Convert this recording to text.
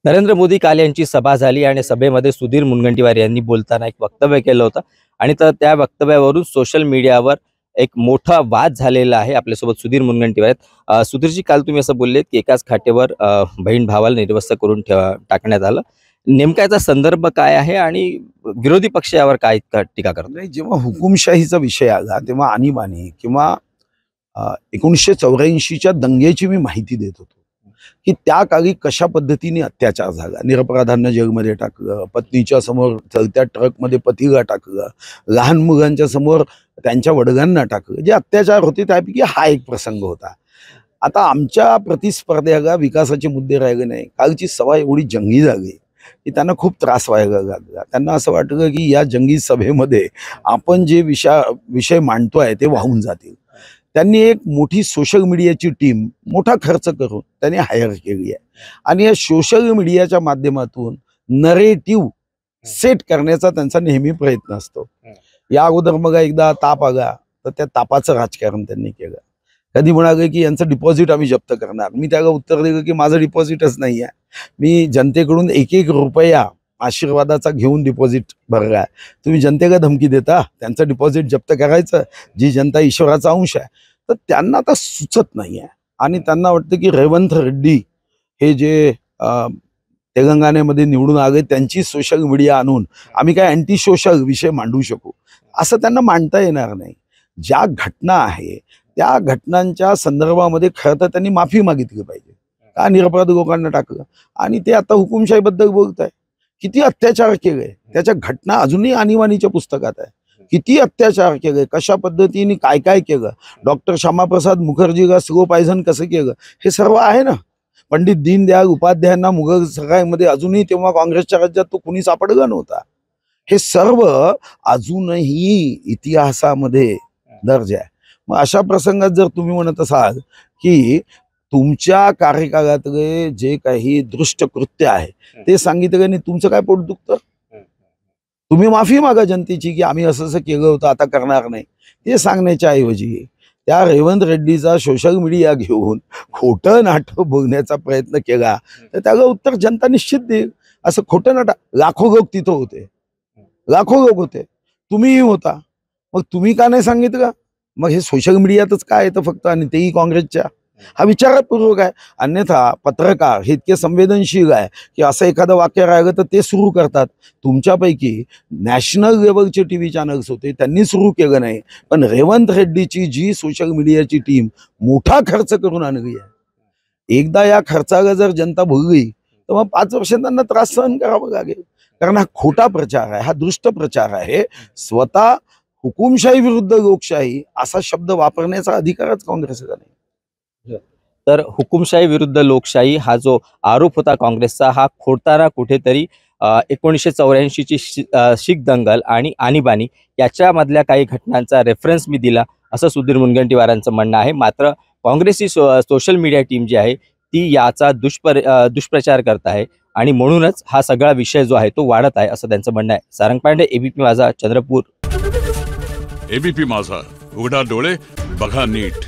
नरेंद्र मोदी काल यांची सभा झाली आणि सभेमध्ये सुधीर मुनगंटीवार यांनी बोलताना एक वक्तव्य केलं होतं आणि त्या वक्तव्यावरून सोशल मीडियावर एक मोठा वाद झालेला आहे। आपल्यासोबत सुधीर मुनगंटीवार आहेत। सुधीरजी, काल तुम्ही असं बोललेत की एकाच खाटेवर बहीण भावाला निर्वस्त्र करून टाकण्यात आलं। नेमका याचा संदर्भ काय आहे आणि विरोधी पक्ष यावर काय टीका करतो? नाही, जेव्हा हुकुमशाहीचा विषय आला तेव्हा आणीबाणी किंवा 1984च्या दंगेची मी माहिती देत होतो की त्या काळी कशा पद्धतीने अत्याचार झाला। निरपराधांना जेलमध्ये टाकलं, पत्नीच्या समोर चलत्या ट्रकमध्ये पतीला टाकलं, लहान मुलांच्या समोर त्यांच्या वडिलांना टाकलं। जे अत्याचार होते त्यापैकी हा एक प्रसंग होता। आता आमच्या प्रतिस्पर्ध्याला विकासाचे मुद्दे राहिले नाही। कालची सभा एवढी जंगी झाली की त्यांना खूप त्रास व्हायला लागला। त्यांना असं वाटलं की या जंगी सभेमध्ये आपण जे विषय मांडतोय ते वाहून जातील। त्यांनी एक मोठी सोशल मीडियाची टीम मोठा खर्च करून त्यांनी हायर केली आहे आणि या सोशल मीडियाच्या माध्यमातून नरेटिव्ह सेट करण्याचा त्यांचा नेहमी प्रयत्न असतो। या अगोदर मग एकदा ताप आला तर त्या तापाचं राजकारण त्यांनी केलं। कधी म्हणाले की यांचं डिपॉझिट आम्ही जप्त करणार। मी त्याला उत्तर दिलं की माझं डिपॉझिटच नाही आहे। मी जनतेकडून एक एक रुपया आशीर्वादाचा घेऊन डिपॉझिट भरला। तुम्ही जनतेला धमकी देता त्यांचं डिपॉझिट जप्त करायचं, जी जनता ईश्वराचा अंश आहे। तर त्यांना आता सुचत नाही आहे आणि त्यांना वाटतं की रेवंत रेड्डी हे जे तेलंगणामध्ये निवडून आले त्यांची सोशल मीडिया आणून आम्ही काय अँटी सोशल विषय मांडू शकू, असं त्यांना मांडता येणार नाही। ज्या घटना आहे त्या घटनांच्या संदर्भामध्ये खरं तर त्यांनी माफी मागितली पाहिजे। का निरपराध लोकांना टाकलं आणि ते आता हुकुमशाहीबद्दल बोलत आहे। किती अत्याचार केले त्याच्या घटना अजूनही आणीबाणीच्या पुस्तकात आहे। किती अत्याचार केले, कशा पद्धतीने काय काय केलं, डॉक्टर श्यामाप्रसाद मुखर्जीला स्लो पॉयझन कसं केलं, हे सर्व आहे ना। पंडित दीनदयाळ उपाध्यायांना मुघल सराईमध्ये अजूनही तेव्हा काँग्रेसच्या राज्यात तो कुणी सापडला नव्हता। हे सर्व अजूनही इतिहासामध्ये दर्ज आहे। मग अशा प्रसंगात जर तुम्ही म्हणत असाल की तुमच्या कार्यकाळातले जे काही दृष्ट कृत्य आहे ते सांगितलं आणि तुमचं काय पोट दुखतं, तुम्ही माफी मागा जनतेची की आम्ही असं असं केलं होतं आता करणार नाही, ते सांगण्याच्या ऐवजी त्या रेवंत रेड्डीचा सोशल मीडिया घेऊन खोटं नाटक बोलण्याचा प्रयत्न केला तर त्याला उत्तर जनता निश्चित देईल। असं खोटं नाटक, लाखो लोक तिथं होते, लाखो लोक होते, तुम्हीही होता, मग तुम्ही का नाही सांगितलं? मग हे सोशल मीडियातच काय येतं फक्त, आणि तेही काँग्रेसच्या? हा विचारपूर्वक आहे। अन्यथा पत्रकार हे इतके संवेदनशील आहे की असं एखादं वाक्य राहिलं तर ते सुरू करतात। तुमच्यापैकी नॅशनल लेवलचे टीव्ही चॅनल्स होते त्यांनी सुरू केलं नाही, पण रेवंत रेड्डीची जी सोशल मीडियाची टीम मोठा खर्च करून आणली आहे, एकदा या खर्चाला जर जनता भोगली तर मग 5 वर्ष त्यांना त्रास सहन करावा लागेल। कारण हा खोटा प्रचार आहे, हा दुष्ट प्रचार आहे। स्वतः हुकुमशाही विरुद्ध लोकशाही असा शब्द वापरण्याचा अधिकारच काँग्रेसला नाही। तर हुकुमशाही विरुद्ध लोकशाही हा जो आरोप होता काँग्रेसचा, हा खोटारा कुठेतरी 1984ची शीख दंगल आणि आणीबाणी याच्यामधल्या काही घटनांचा रेफरन्स मी दिला असं सुधीर मुनगंटीवारांचं म्हणणं आहे। मात्र काँग्रेसची सोशल मीडिया टीम जी आहे ती याचा दुष्प्रचार करत आहे आणि म्हणूनच हा सगळा विषय जो आहे तो वाढत आहे असं त्यांचं म्हणणं आहे। सारंग पांडे, एबीपी माझा, चंद्रपूर। एबीपी माझा, उघडा डोळे बघा नीट।